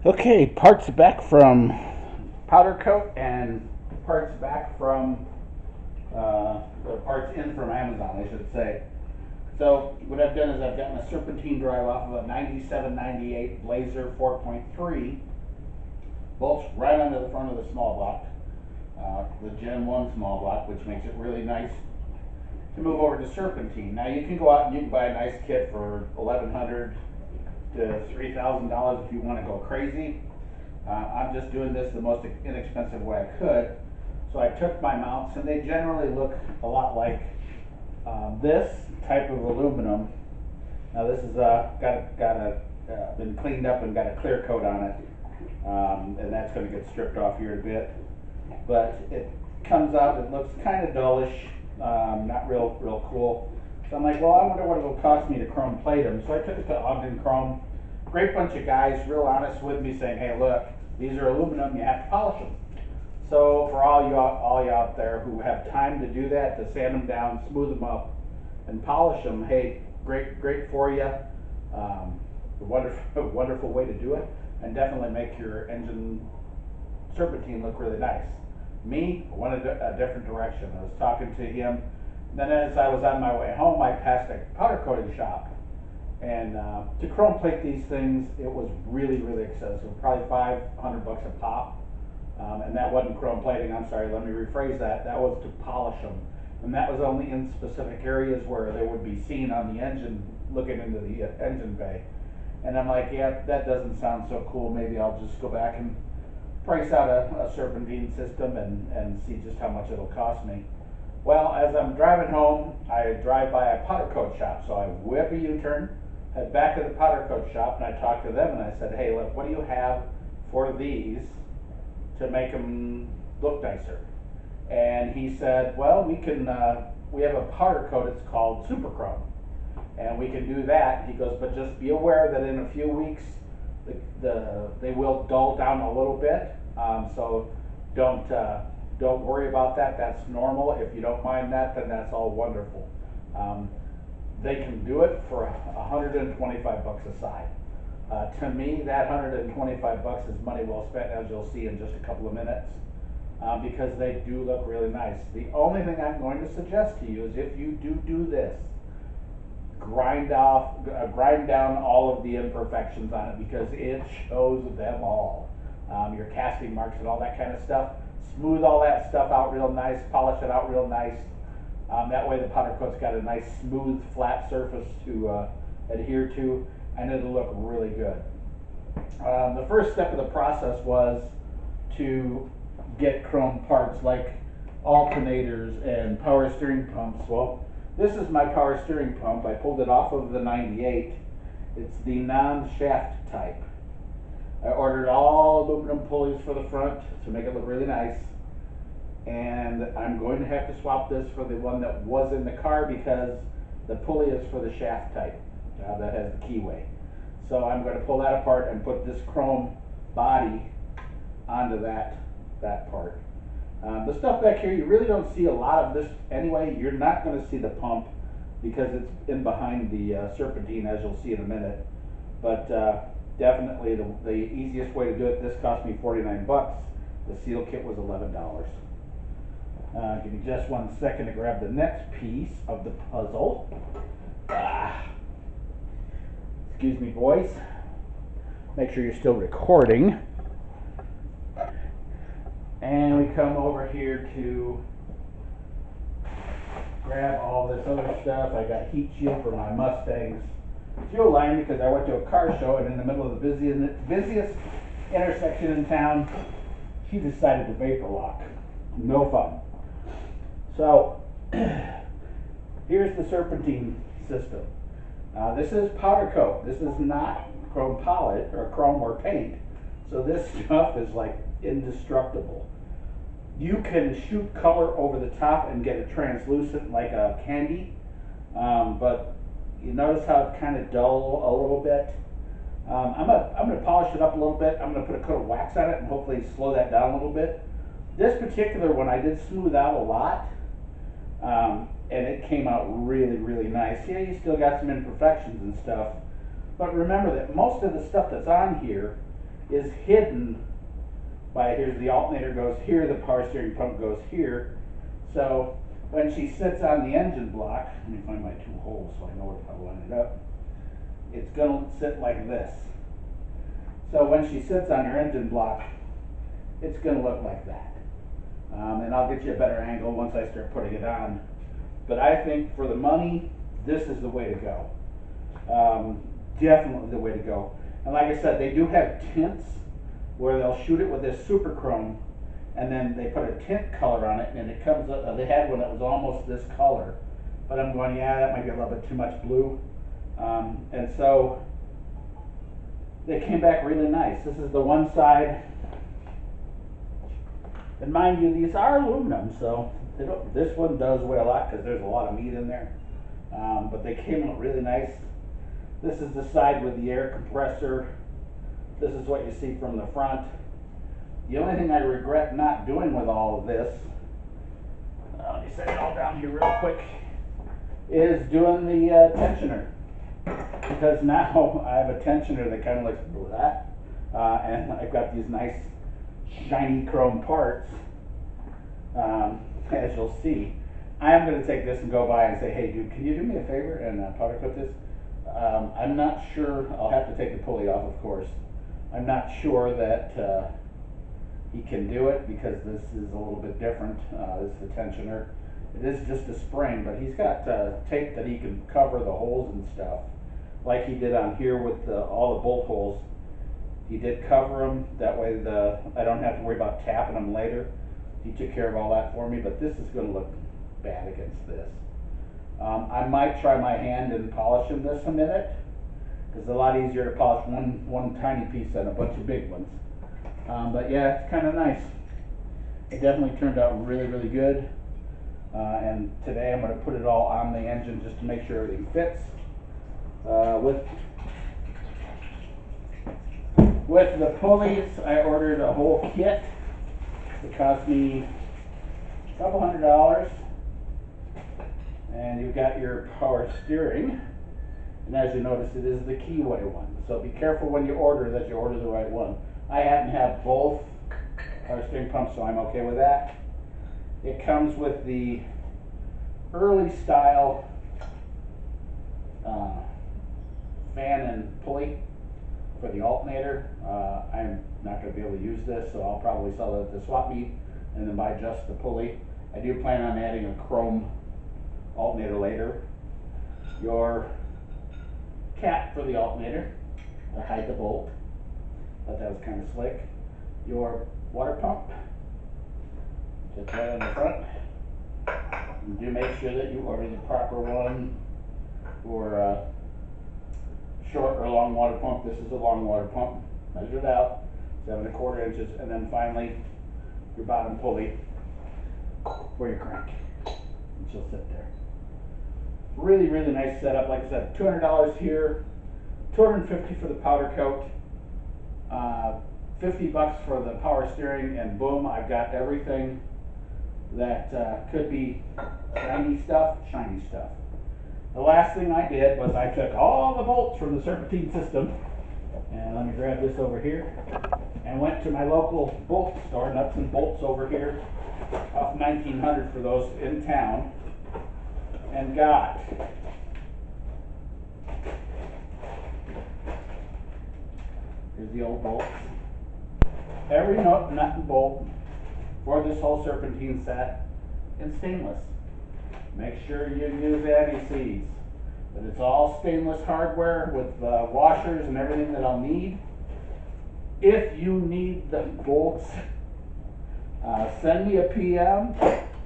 Okay, parts back from powder coat and parts back from, or parts in from Amazon, I should say. So what I've done is I've gotten a serpentine drive off of a 9798 Blazer 4.3, bolts right onto the front of the small block, the Gen 1 small block, which makes it really nice to move over to serpentine. Now you can go out and you can buy a nice kit for $1,100 to $3,000 if you want to go crazy. I'm just doing this the most inexpensive way I could. So I took my mounts, and they generally look a lot like this type of aluminum. Now this is been cleaned up and got a clear coat on it, and that's going to get stripped off here in a bit. But it comes out, it looks kind of dullish, not real cool. So I'm like, well, I wonder what it'll cost me to chrome plate them. So I took it to Ogden Chrome. Great bunch of guys, real honest with me, saying, hey, look, these are aluminum, you have to polish them. So for all you out there who have time to do that, to sand them down, smooth them up, and polish them, hey, great for you. Wonderful way to do it, and definitely make your engine serpentine look really nice. Me, I wanted a different direction. I was talking to him. Then as I was on my way home, I passed a powder coating shop. And to chrome plate these things, it was really expensive, probably $500 a pop. And that wasn't chrome plating, I'm sorry, let me rephrase that. That was to polish them. And that was only in specific areas where they would be seen on the engine, looking into the engine bay. And I'm like, yeah, that doesn't sound so cool. Maybe I'll just go back and price out a serpentine system and see just how much it'll cost me. Well, as I'm driving home, I drive by a powder coat shop. So I whip a U-turn, head back to the powder coat shop, and I talked to them and I said, hey, look, what do you have for these to make them look nicer? And he said, well, we have a powder coat, it's called Super Chrome, and we can do that. He goes, but just be aware that in a few weeks they will dull down a little bit, so don't worry about that. That's normal. If you don't mind that, then that's all wonderful. They can do it for $125 a side. To me, that $125 is money well spent, as you'll see in just a couple of minutes, because they do look really nice. The only thing I'm going to suggest to you is if you do this, grind down all of the imperfections on it, because it shows them all. Your casting marks and all that kind of stuff. Smooth all that stuff out real nice, polish it out real nice. That way the powder coat's got a nice smooth flat surface to adhere to, and it'll look really good. The first step of the process was to get chrome parts like alternators and power steering pumps. Well, this is my power steering pump. I pulled it off of the 98. It's the non-shaft type. I ordered all aluminum pulleys for the front to make it look really nice. And I'm going to have to swap this for the one that was in the car, because the pulley is for the shaft type that has the keyway. So I'm going to pull that apart and put this chrome body onto that part. The stuff back here, you really don't see a lot of this anyway. You're not going to see the pump because it's in behind the serpentine, as you'll see in a minute. But definitely the easiest way to do it. This cost me 49 bucks. The seal kit was $11. Give me just 1 second to grab the next piece of the puzzle. Excuse me, boys. Make sure you're still recording. And we come over here to grab all this other stuff. I got heat shield for my Mustang's fuel line, because I went to a car show, and in the middle of the busiest intersection in town, she decided to vapor lock. No fun. So here's the serpentine system. This is powder coat. This is not chrome polish or chrome or paint. So this stuff is like indestructible. You can shoot color over the top and get it translucent like a candy, but you notice how it's kind of dull a little bit. I'm gonna polish it up a little bit. I'm gonna put a coat of wax on it and hopefully slow that down a little bit. This particular one I did smooth out a lot, and it came out really nice. Yeah, you still got some imperfections and stuff, but remember that most of the stuff that's on here is hidden by, here's the alternator goes here, the power steering pump goes here. So when she sits on the engine block, let me find my two holes so I know where to line it up. It's going to sit like this. So when she sits on your engine block, it's going to look like that. And I'll get you a better angle once I start putting it on. But I think for the money, this is the way to go. Definitely the way to go. And like I said, they do have tints where they'll shoot it with this super chrome, and then they put a tint color on it, and it comes up. They had one that was almost this color, but I'm going, yeah, that might be a little bit too much blue. And so they came back really nice. This is the one side. And mind you, these are aluminum, so this one does weigh a lot because there's a lot of meat in there. But they came out really nice. This is the side with the air compressor. This is what you see from the front. The only thing I regret not doing with all of this, let me set it all down here real quick, is doing the tensioner. Because now I have a tensioner that kind of looks black, and I've got these nice shiny chrome parts, as you'll see. I am going to take this and go by and say, hey dude, can you do me a favor and powder coat this? I'm not sure, I'll have to take the pulley off, of course. I'm not sure that he can do it because this is a little bit different. This is the tensioner. It is just a spring, but he's got tape that he can cover the holes and stuff, like he did on here with all the bolt holes. He did cover them, that way I don't have to worry about tapping them later. He took care of all that for me, but this is going to look bad against this. I might try my hand in polishing this a minute, because it's a lot easier to polish one tiny piece than a bunch of big ones. But yeah, it's kind of nice. It definitely turned out really, really good. And today I'm going to put it all on the engine just to make sure everything fits. With the pulleys, I ordered a whole kit. It cost me a couple $100. And you've got your power steering. And as you notice, it is the keyway one. So be careful when you order that you order the right one. I happen to have both power steering pumps, so I'm okay with that. It comes with the early style fan and pulley for the alternator. I'm not going to be able to use this, so I'll probably sell it at the swap meet and then buy just the pulley. I do plan on adding a chrome alternator later. Your cap for the alternator to hide the bolt. Thought that was kind of slick. Your water pump, just right on the front. And do make sure that you order the proper one for short or long water pump. This is a long water pump. Measure it out, 7 1/4 inches, and then finally your bottom pulley for your crank. And she'll sit there. Really, really nice setup. Like I said, $200 here, $250 for the powder coat, $50 for the power steering, and boom, I've got everything that could be shiny stuff. The last thing I did was I took all the bolts from the Serpentine system, and let me grab this over here, and went to my local bolt store, Nuts and Bolts over here, off 1900 for those in town, and got here's the old bolts. Every nut and bolt for this whole Serpentine set in stainless. Make sure you use anti-seize. But it's all stainless hardware with washers and everything that I'll need. If you need the bolts, send me a PM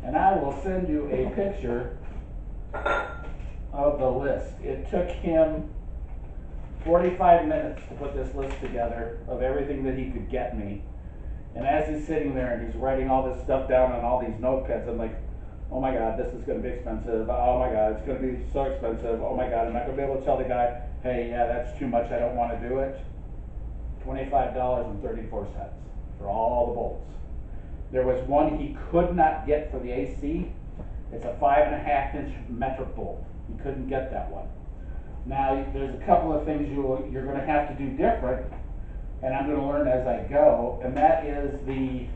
and I will send you a picture of the list. It took him 45 minutes to put this list together of everything that he could get me. And as he's sitting there and he's writing all this stuff down on all these notepads, I'm like, oh my God, this is going to be expensive. Oh my God, it's going to be so expensive. Oh my God, I'm not going to be able to tell the guy, hey, yeah, that's too much, I don't want to do it. $25.34 for all the bolts. There was one he could not get for the AC. It's a 5.5 inch metric bolt. He couldn't get that one. Now, there's a couple of things you're going to have to do different and I'm going to learn as I go, and that is the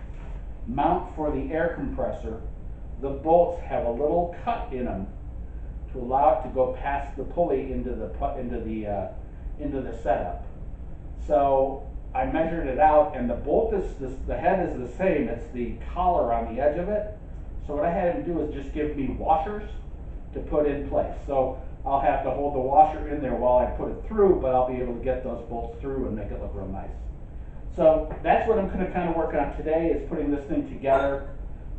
mount for the air compressor. The bolts have a little cut in them to allow it to go past the pulley into the setup. So I measured it out, and the bolt is the head is the same. It's the collar on the edge of it. So what I had him do is just give me washers to put in place. So I'll have to hold the washer in there while I put it through, but I'll be able to get those bolts through and make it look real nice. So that's what I'm going to kind of work on today, is putting this thing together.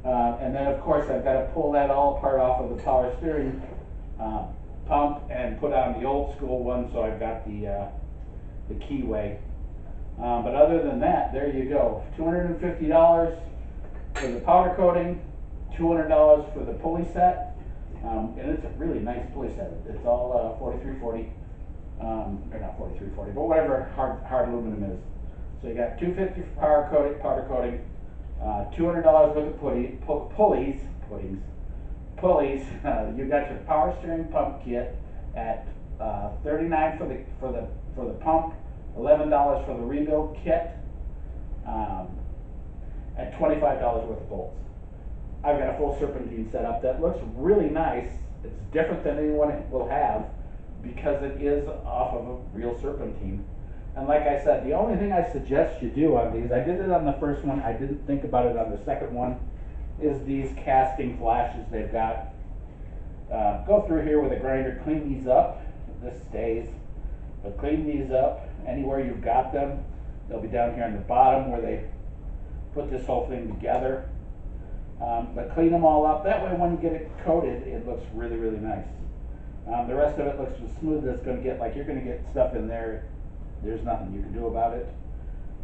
And then of course I've got to pull that all apart off of the power steering pump and put on the old school one, so I've got the keyway. But other than that, there you go. $250 for the powder coating, $200 for the pulley set. And it's a really nice pulley set. It's all 4340, or not 4340, but whatever hard aluminum is. So you got $250 for powder coating, $200 worth of pulleys. You got your power steering pump kit at $39 for the pump, $11 for the rebuild kit, and $25 worth of bolts. I've got a full Serpentine setup that looks really nice. It's different than anyone will have because it is off of a real Serpentine. And like I said, the only thing I suggest you do on these, I did it on the first one, I didn't think about it on the second one, is these casting flashes they've got. Go through here with a grinder, clean these up. This stays, but clean these up anywhere you've got them. They'll be down here on the bottom where they put this whole thing together. But clean them all up. That way when you get it coated, it looks really, really nice. The rest of it looks as smooth as it's going to get. Like, you're going to get stuff in there. There's nothing you can do about it.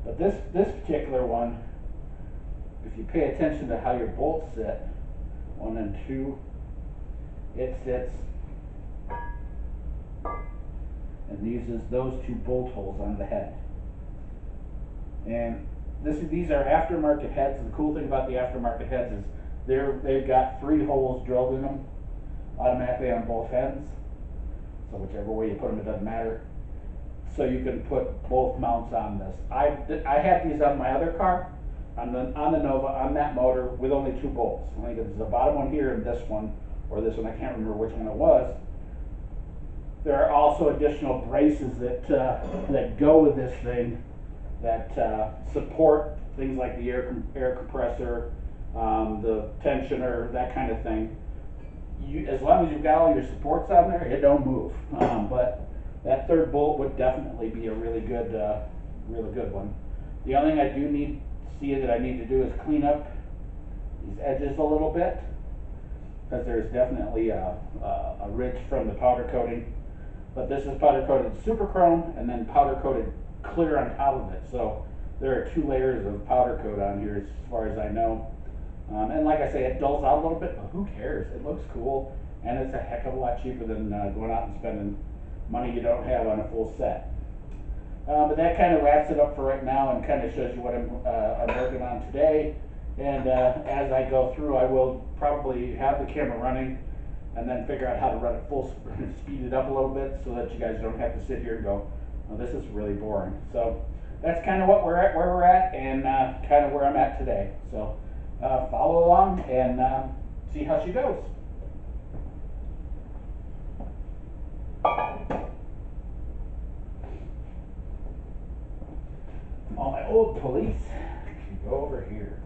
But this particular one, if you pay attention to how your bolts sit, 1 and 2, it sits and uses those 2 bolt holes on the head. And these are aftermarket heads. The cool thing about the aftermarket heads is they've got 3 holes drilled in them automatically on both ends. So whichever way you put them, it doesn't matter. So you can put both mounts on this. I had these on my other car, on the Nova, on that motor, with only 2 bolts. I think it's the bottom one here and this one, or this one. I can't remember which one it was. There are also additional braces that go with this thing that support things like the air compressor, the tensioner, that kind of thing. As long as you've got all your supports on there, it don't move. But that 3rd bolt would definitely be a really good one. The only thing I do need to do is clean up these edges a little bit, because there's definitely a ridge from the powder coating. But this is powder coated super chrome and then powder coated clear on top of it. So there are 2 layers of powder coat on here as far as I know. And like I say, it dulls out a little bit, but who cares? It looks cool, and it's a heck of a lot cheaper than going out and spending money you don't have on a full set. But that kind of wraps it up for right now and kind of shows you what I'm working on today. And as I go through, I will probably have the camera running and then figure out how to run it full, speed it up a little bit so that you guys don't have to sit here and go, oh, this is really boring. So that's kind of where we're at, and kind of where I'm at today. So follow along and see how she goes. All my old pulleys can go over here.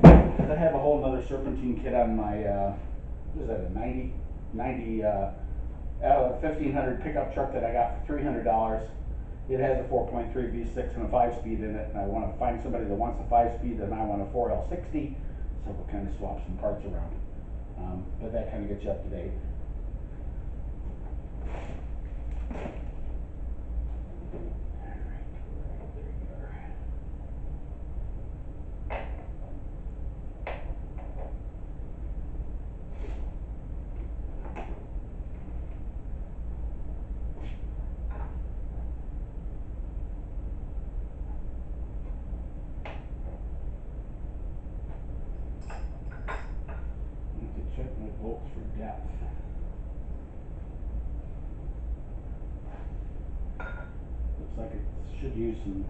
I have a whole nother Serpentine kit on my, what is that, a 90 1500 pickup truck that I got for $300. It has a 4.3 V6 and a 5-speed in it, and I want to find somebody that wants a 5-speed, and I want a 4L60, so we'll kind of swap some parts around. But that kind of gets you up to date. Check my bolts for depth. Looks like it should use some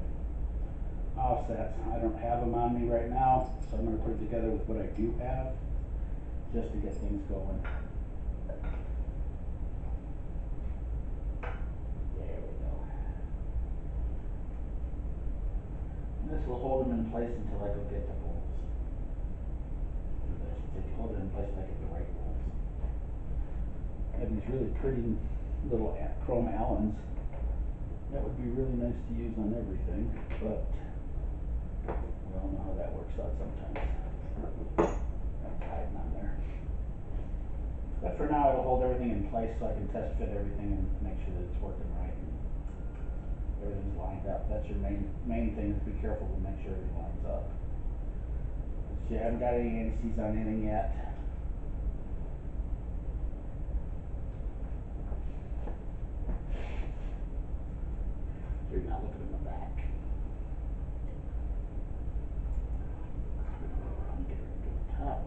offsets. I don't have them on me right now, so I'm going to put it together with what I do have just to get things going. There we go. And this will hold them in place until I go get the bolts. I should say hold it in place until I get the right bolts. I have these really pretty little chrome Allens. That would be really nice to use on everything, but we all know how that works out sometimes. That's hiding on there. But for now, it'll hold everything in place so I can test fit everything and make sure that it's working right and everything's lined up. That's your main thing, is be careful to make sure everything lines up. But you haven't got any anti-seize on anything yet. So you're not looking in the back. Get her to the top.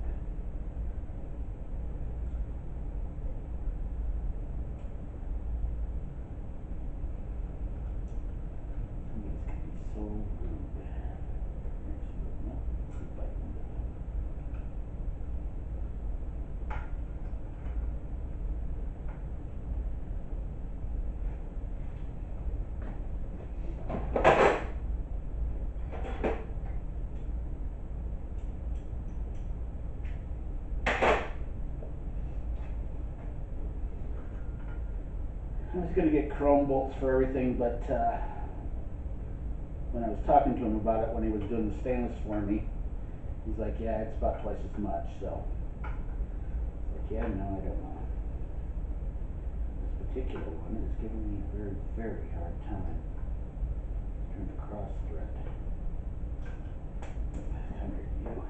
Some of these can be so rude. Actually, no, keep biting into them. I was going to get chrome bolts for everything, but when I was talking to him about it when he was doing the stainless for me, he's like, yeah, it's about twice as much. So, like, yeah, no, I don't know. This particular one is giving me a very, very hard time trying to cross thread. Come here, you.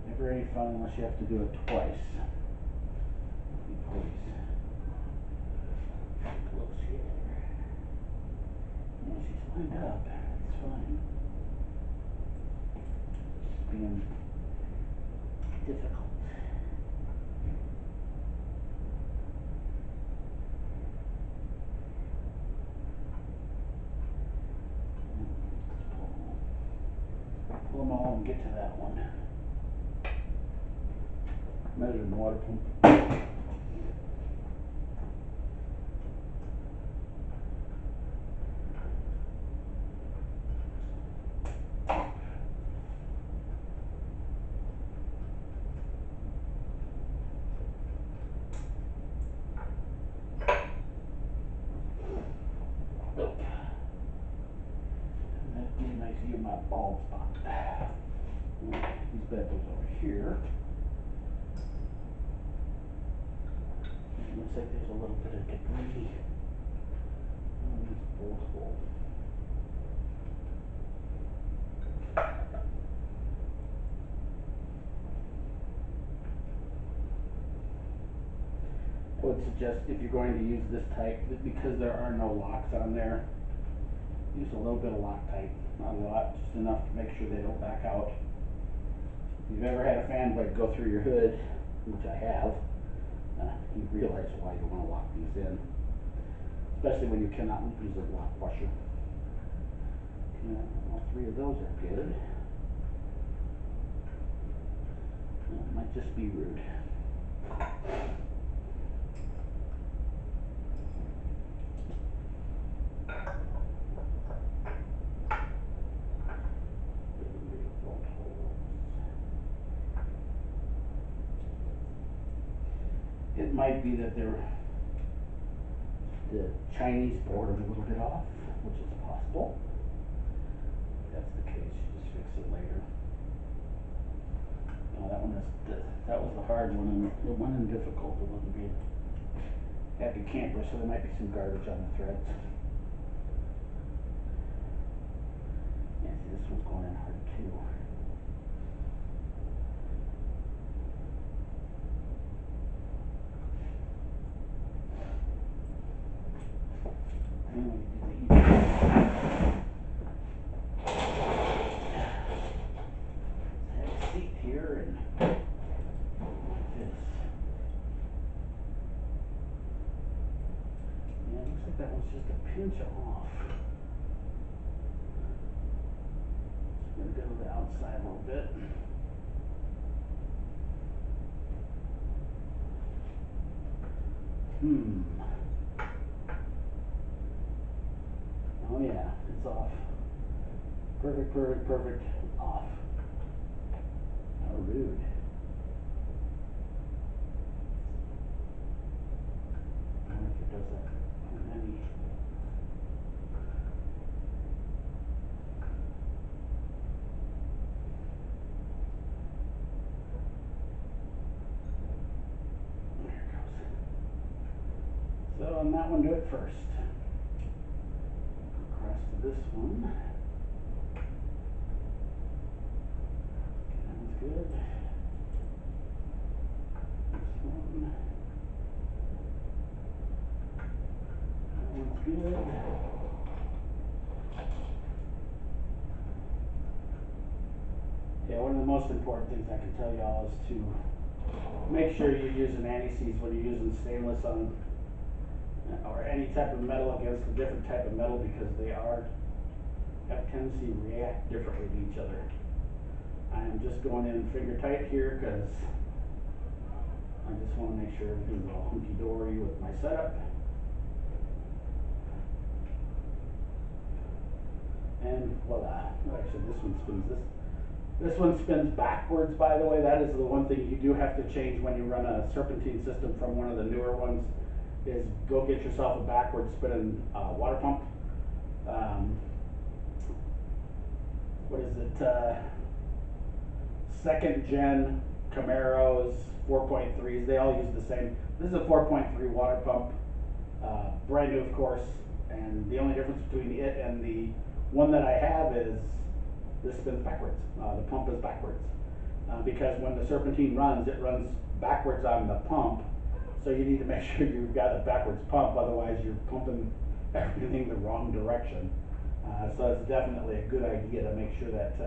Never any fun unless you have to do it twice. Please. Close here. Yeah, she's lined up. It's fine. It's being difficult. Pull them all and get to that one. Measure the water pump. That'd be a nice view of my bald spot. These bad boys over here. It looks like there's a little bit of debris on this bolt hole. I would suggest if you're going to use this type, that because there are no locks on there, use a little bit of Loctite. Not a lot, just enough to make sure they don't back out. If you've ever had a fan blade go through your hood, which I have, you realize why you want to lock these in, especially when you cannot use a lock washer. All three of those are good. It might just be rude. It might be that the Chinese board is a little bit off, which is possible. If that's the case, you just fix it later. No, that was the hard one, and the one in difficult. It wouldn't be a happy camper, so there might be some garbage on the threads. Yeah, see, this one's going in hard too. Looks like that one's just a pinch off. Just gonna go to the outside a little bit. Oh yeah, it's off. Perfect, perfect, perfect. Off. How rude. I wonder if it does that on any. There it goes. So on that one, do it first. Across to this one. Sounds good. This one. That one's good. Yeah, one of the most important things I can tell y'all is to make sure you're using anti-seize when you're using stainless on or any type of metal against a different type of metal, because they have a tendency to react differently to each other. I am just going in finger tight here because I just want to make sure everything's all hunky-dory with my setup. And voila. Actually, this one spins this one spins backwards, by the way. That is the one thing you do have to change when you run a Serpentine system from one of the newer ones, is go get yourself a backwards spinning water pump. What is it? Second gen Camaros, 4.3s, they all use the same. This is a 4.3 water pump, brand new of course, and the only difference between it and the one that I have is this spins backwards. The pump is backwards. Because when the Serpentine runs, it runs backwards on the pump, so you need to make sure you've got a backwards pump, otherwise you're pumping everything the wrong direction. So it's definitely a good idea to make sure that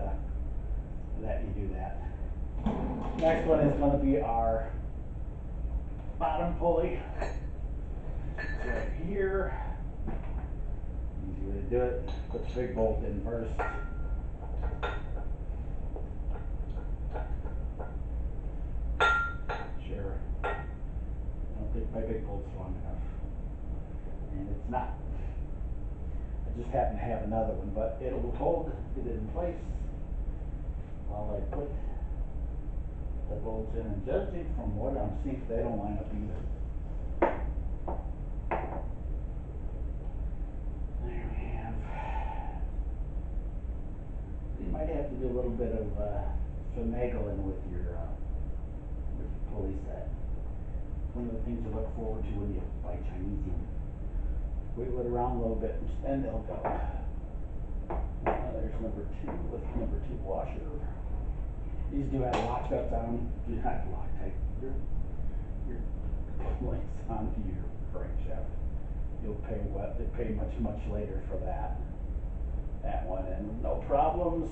that you do that. Next one is going to be our bottom pulley. It's right here. Easy way to do it. Put the big bolt in first. Sure. I don't think my big bolt's long enough. And it's not. I just happen to have another one, but it'll hold it in place while I put the bolts in, and judging from what I'm seeing, they don't line up either. There we have. You might have to do a little bit of finagling with your pulley set. One of the things to look forward to when you buy Chinese, you wiggle it around a little bit and they'll go. There's number 2 with number 2 washer. These do have lockups on them. Do not Loctite. Your links onto your crankshaft. You'll pay much later for that one, and no problems.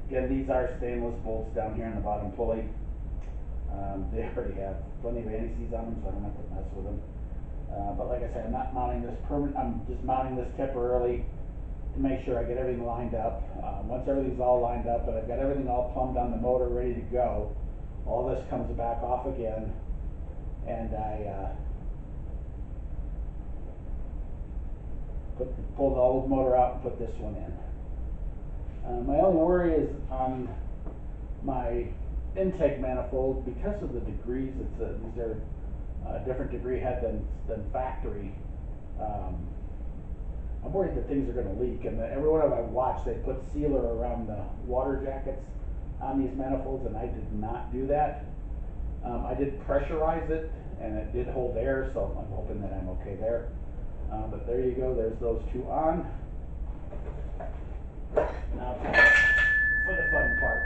Again, these are stainless bolts down here in the bottom pulley. They already have plenty of anti-seize on them, so I don't have to mess with them. But like I said, I'm not mounting this permanent. I'm just mounting this temporarily to make sure I get everything lined up. Once everything's all lined up and I've got everything all plumbed on the motor ready to go, all this comes back off again, and I pull the old motor out and put this one in. My only worry is on my intake manifold, because of the degrees. These are a different degree head than factory. I'm worried that things are going to leak, and every one of them I've watched, they put sealer around the water jackets on these manifolds, and I did not do that. I did pressurize it, and it did hold air, so I'm hoping that I'm okay there. But there you go, there's those 2 on. Now for the fun part,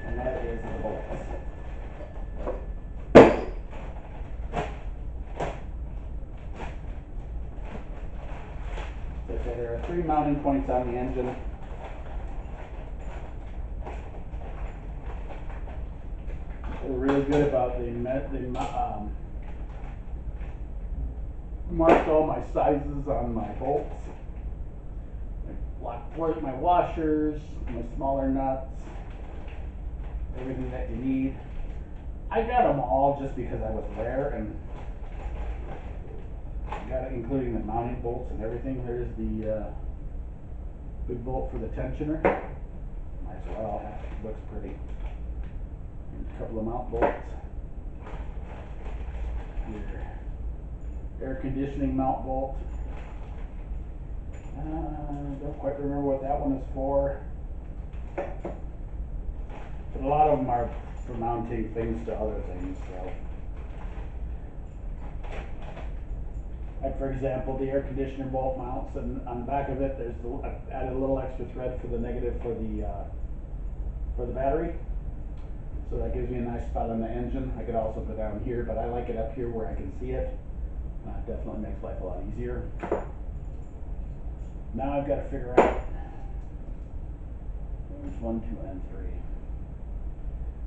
and that is the bolts. So there are 3 mounting points on the engine. They're really good about the marked all my sizes on my bolts. My washers, my smaller nuts, everything that you need. I got them all just because I was there, and I got it including the mounting bolts and everything. There's the big bolt for the tensioner. Might as well, it looks pretty. And a couple of mount bolts. Your air conditioning mount bolt. Don't quite remember what that one is for. But a lot of them are for mounting things to other things, so. Like for example, the air conditioner bolt mounts, and on the back of it, I've added a little extra thread for the negative for the battery. So that gives me a nice spot on the engine. I could also go down here, but I like it up here where I can see it. Definitely makes life a lot easier. Now I've got to figure out there's 1, 2, and 3.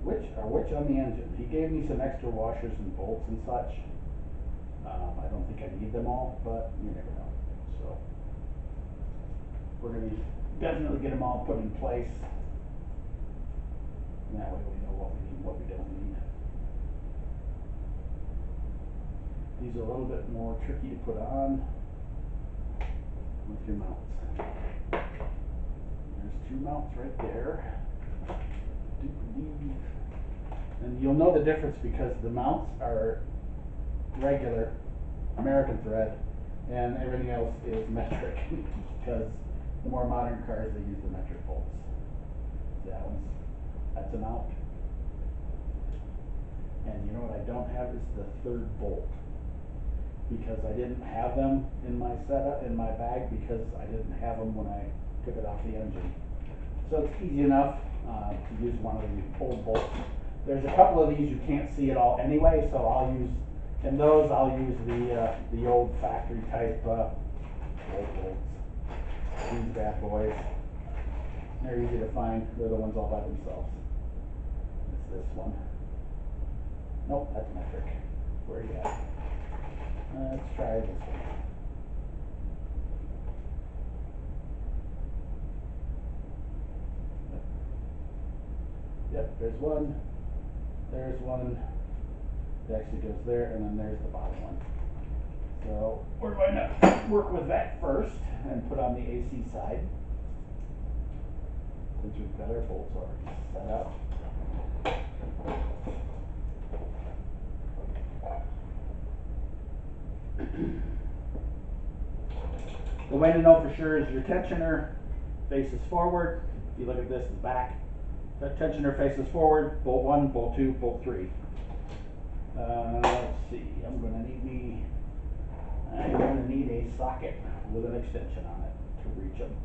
Which on the engine? He gave me some extra washers and bolts and such. I don't think I need them all, but you never know. So we're going to definitely get them all put in place. And that way we know what we need and what we don't need. These are a little bit more tricky to put on with your mounts. There's 2 mounts right there. And you'll know the difference because the mounts are regular American thread and everything else is metric because the more modern cars they use the metric bolts. That's a mount. And you know what I don't have is the 3rd bolt because I didn't have them in my setup, in my bag, because I didn't have them when I took it off the engine. So it's easy enough to use one of the old bolts. There's a couple of these you can't see at all anyway, so I'll use the old factory type old bolts. These bad boys. They're easy to find. They're the ones all by themselves. It's this one. Nope, that's metric. Where are you at? Let's try this one. Yep, there's one. There's one. It actually goes there, and then there's the bottom one. So we're going to work with that first and put on the AC side. Since we've got our bolts already set up. The way to know for sure is your tensioner faces forward. If you look at this, it's back. The tensioner faces forward, bolt 1, bolt 2, bolt 3. Let's see, I'm going to need a socket with an extension on it to reach them.